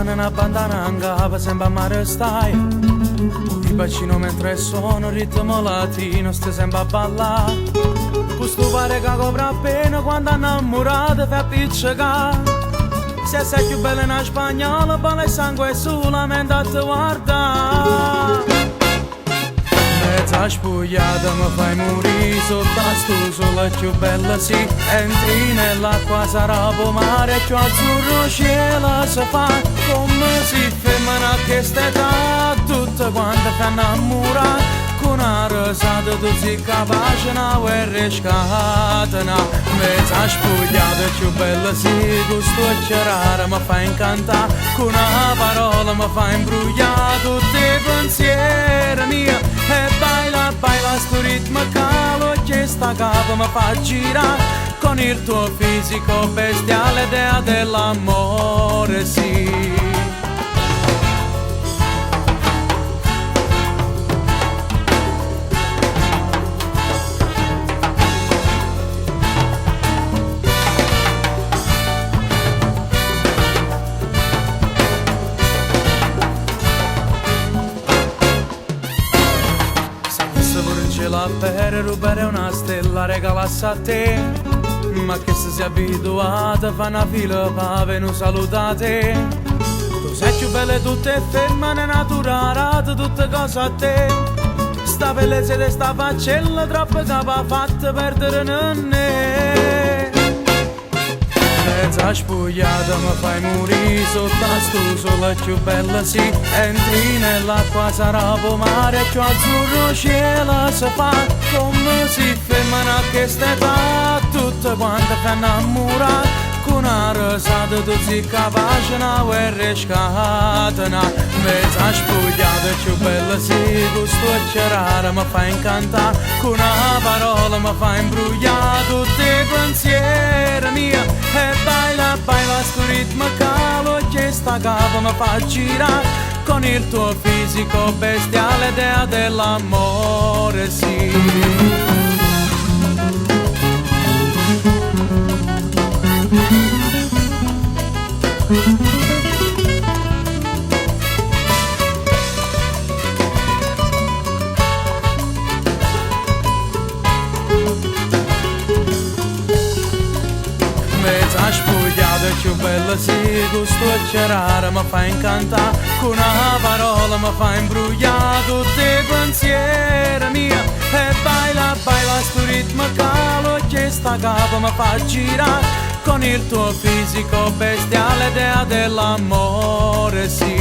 mano, una bandana in capo, sempre a mare stai. Ti bacino mentre sono ritmo latino, stai sempre a ballare. Questo pare che copra appena quando innamorata fa piccicare. Se sei più bella in una spagnola, balla il sangue solamente a te guardare. Mezza spogliata mi fai morire sotto sto sole più bella sì. Entri nell'acqua sarà mare più azzurro cielo si fa. Come si femmina che st'età tutte quante fanno innamorare. Con una rosata tu sei capace una guerra scatena. Mezza spogliata più bella sì. Questo raro mi fa incantare. Con una parola mi fa imbrugliare tutti i pensieri miei. E baila, baila sto ritmo calo che sta capo mi fa girare. Con il tuo fisico bestiale dea dell'amore sì. La per rubare una stella regalassi a te. Ma che se sei abituata fa una fila per venire salutate. Tu sei più bella di tutte femmine naturali, tutte cose a te. Sta bellezza di sta faccella troppo capa fatta perdere nonne. Mezza spogliata mi fai morire sotto sto sole più bella sì. Entri nell'acqua sarà mare più azzurro cielo si fa. Come si femmina che st'età tutte quante fanno innamorare. Con una rosata tu sei capace una guerra scatena. Mezza spogliata più bella sì. Questo raro mi fa incantare. Con una parola mi fa imbrugliare tutti i pensieri miei. E baila, baila sto ritmo calo che sta capo mi fa girare. Con il tuo fisico bestiale dea dell'amore sì. Mezza spogliata più bella sì. Questo raro mi fa incantare. Con una parola mi fa imbrugliare tutti i pensieri miei. E baila, baila sto ritmo calo che sta capo mi fa girare. Con il tuo fisico bestiale dea dell'amore sì.